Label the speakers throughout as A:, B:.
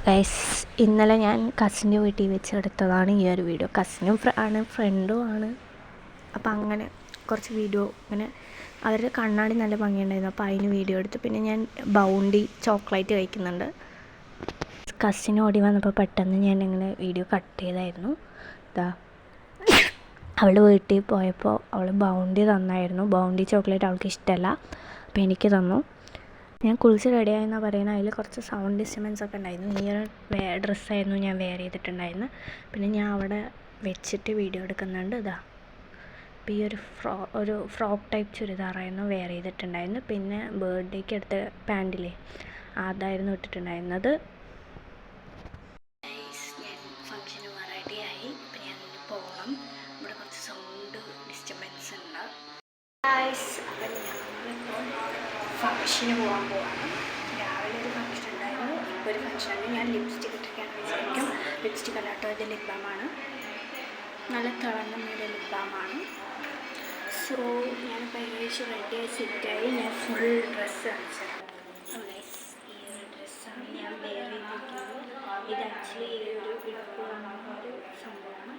A: Guys, ഇന്നലെ ഞാൻ കസിൻ്റെ വീട്ടിൽ വെച്ച് എടുത്തതാണ് ഈ ഒരു വീഡിയോ. കസിനും ഫ്രണ്ടും ആണ്. അപ്പോൾ അങ്ങനെ കുറച്ച് വീഡിയോ ഇങ്ങനെ അവരുടെ കണ്ണാടി നല്ല ഭംഗിയുണ്ടായിരുന്നു, അപ്പോൾ അതിന് വീഡിയോ എടുത്തു. പിന്നെ ഞാൻ ബൗണ്ടി ചോക്ലേറ്റ് കഴിക്കുന്നുണ്ട്. കസിന് ഓടി വന്നപ്പോൾ പെട്ടെന്ന് ഞാൻ ഇങ്ങനെ വീഡിയോ കട്ട് ചെയ്തായിരുന്നു. അവളുടെ വീട്ടിൽ പോയപ്പോൾ അവൾ ബൗണ്ടി തന്നായിരുന്നു. ബൗണ്ടി ചോക്ലേറ്റ് അവൾക്ക് ഇഷ്ടമല്ല, അപ്പോൾ എനിക്ക് തന്നു. ഞാൻ കുളിച്ച് റെഡിയായെന്നാണ് പറയുന്നത്. അതിൽ കുറച്ച് സൗണ്ട് ഡിസ്റ്റർബൻസ് ഒക്കെ ഉണ്ടായിരുന്നു. ഈ ഒരു ഡ്രസ്സായിരുന്നു ഞാൻ വെയർ ചെയ്തിട്ടുണ്ടായിരുന്നു. പിന്നെ ഞാൻ അവിടെ വെച്ചിട്ട് വീഡിയോ എടുക്കുന്നുണ്ട്. അപ്പോൾ ഈ ഒരു ഫ്രോക്ക് ടൈപ്പ് ചുരിദാറായിരുന്നു വെയർ ചെയ്തിട്ടുണ്ടായിരുന്നു. പിന്നെ ബർത്ത്ഡേക്ക് എടുത്ത പാൻറ്റില്ലേ, അതായിരുന്നു ഇട്ടിട്ടുണ്ടായിരുന്നത്. ഫംഗ്ഷന് റെഡിയായി. ഇപ്പം ഞാൻ പോകണം. ഇവിടെ കുറച്ച് സൗണ്ട് ഡിസ്റ്റർബൻസ് ഉണ്ട്. അപ്പം ഞങ്ങളിപ്പോൾ ഫംഗ്ഷന് പോകാൻ പോവാണ്. രാവിലെ ഒരു ഫംഗ്ഷൻ ഉണ്ടായിരുന്നു, ഇപ്പോൾ ഒരു ഫംഗ്ഷനാണ്. ഞാൻ ലിപ്സ്റ്റിക് ഇട്ടിരിക്കാൻ വിചാരിക്കും. ലിപ്സ്റ്റിക് അല്ലാട്ടോ, ഇത് ലിപ് ബാമാണ്. നല്ല തിളങ്ങ മൂടിയ ലിപ് ബാമാണ്. സോ ഞാനിപ്പോൾ ഏകദേശം റെഡിയായി സെറ്റായി. ഞാൻ ഫുൾ ഡ്രസ്സ് കാണിച്ചത്. ഈ ഒരു ഡ്രസ്സാണ് ഞാൻ വെയർ ചെയ്തിരിക്കുന്നത്. ഇത് ആക്ച്വലി ഈ ഒരു ഒരു സംഭവമാണ്.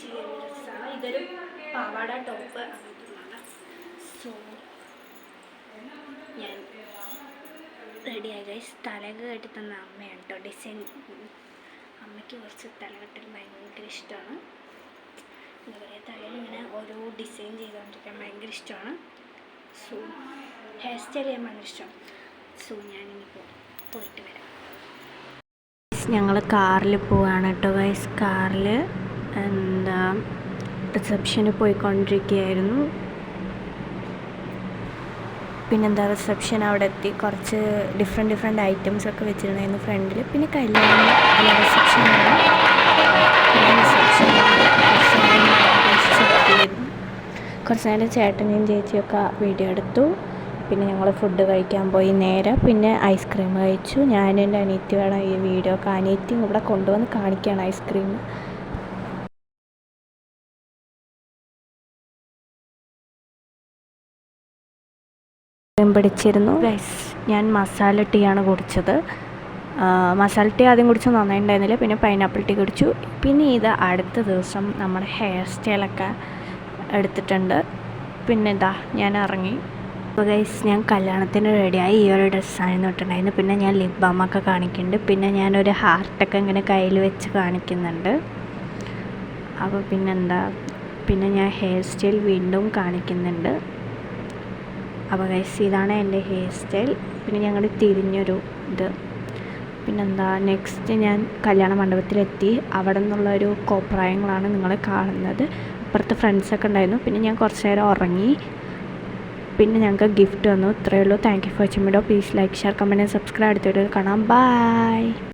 A: ഈ ഒരു ഡ്രസ്സാണ്. ഇതൊരു പാവാട ടോപ്പ് അങ്ങനത്തെ. സോ ഞാൻ റെഡിയായി ഗൈസ്. തലക കെട്ടി തന്ന അമ്മയാണ് കേട്ടോ ഡിസൈൻ. അമ്മയ്ക്ക് കുറച്ച് തലകെട്ടൽ ഭയങ്കര ഇഷ്ടമാണ്. എന്താ പറയുക, തലയിൽ ഇങ്ങനെ ഓരോ ഡിസൈൻ ചെയ്തുകൊണ്ടിരിക്കാൻ ഭയങ്കര ഇഷ്ടമാണ്. സോ ഹെയർ സ്റ്റൈൽ ചെയ്യാൻ ഭയങ്കര ഇഷ്ടമാണ്. സോ ഞാനിപ്പോൾ പോയിട്ട് വരാം. ഞങ്ങൾ കാറിൽ പോവുകയാണ് കേട്ടോ ഗൈസ്. കാറിൽ റിസപ്ഷന് പോയിക്കൊണ്ടിരിക്കുകയായിരുന്നു. പിന്നെന്താ, റിസപ്ഷൻ അവിടെ എത്തി. കുറച്ച് ഡിഫറെൻറ്റ് ഐറ്റംസ് ഒക്കെ വെച്ചിട്ടുണ്ടായിരുന്നു ഫ്രണ്ടിൽ. പിന്നെ കല്യാണം റിസപ്ഷനാണ്. കുറച്ച് നേരം ചേട്ടനെയും ചേച്ചിയൊക്കെ വീഡിയോ എടുത്തു. പിന്നെ ഞങ്ങൾ ഫുഡ് കഴിക്കാൻ പോയി നേരെ. പിന്നെ ഐസ്ക്രീം കഴിച്ചു. ഞാനും എൻ്റെ അനിയത്തി വേണം ഈ വീഡിയോ. അനിയത്തി ഇവിടെ കൊണ്ടുവന്ന് കാണിക്കുകയാണ് ഐസ്ക്രീം. പിടിച്ചിരുന്നു ഗൈസ്. ഞാൻ മസാല ടീ ആണ് കുടിച്ചത്. മസാല ടീ ആദ്യം കുടിച്ച് നന്നായിട്ടുണ്ടായിരുന്നില്ല. പിന്നെ പൈനാപ്പിൾ ടീ കുടിച്ചു. പിന്നെ ഇത് അടുത്ത ദിവസം നമ്മുടെ ഹെയർ സ്റ്റൈലൊക്കെ എടുത്തിട്ടുണ്ട്. പിന്നെ ഞാൻ ഇറങ്ങി. അപ്പോൾ ഗൈസ്, ഞാൻ കല്യാണത്തിന് റെഡിയായി. ഈ ഒരു ഡ്രസ്സായിരുന്നു ഇട്ടിട്ടുണ്ടായിരുന്നു. പിന്നെ ഞാൻ ലിപ് ബാമൊക്കെ കാണിക്കുന്നുണ്ട്. പിന്നെ ഞാനൊരു ഹാർട്ടൊക്കെ ഇങ്ങനെ കയ്യിൽ വെച്ച് കാണിക്കുന്നുണ്ട്. അപ്പോൾ പിന്നെ ഞാൻ ഹെയർ സ്റ്റൈൽ വീണ്ടും കാണിക്കുന്നുണ്ട്. അപ്പോൾ ഗൈസ്, ഇതാണ് എൻ്റെ ഹെയർ സ്റ്റൈൽ. പിന്നെ ഞങ്ങൾ തിരിഞ്ഞൊരു ഇത്. നെക്സ്റ്റ് ഞാൻ കല്യാണ മണ്ഡപത്തിലെത്തി. അവിടെ നിന്നുള്ളൊരു കോപ്രായങ്ങളാണ് നിങ്ങൾ കാണുന്നത്. അപ്പുറത്ത് ഫ്രണ്ട്സൊക്കെ ഉണ്ടായിരുന്നു. പിന്നെ ഞാൻ കുറച്ച് നേരം ഉറങ്ങി. പിന്നെ ഞങ്ങൾക്ക് ഗിഫ്റ്റ് വന്നു. ഇത്രയേ ഉള്ളൂ. Thank you for watching video. Please like, share, comment and subscribe. അടുത്ത വീഡിയോയിൽ കാണാം. ബൈ.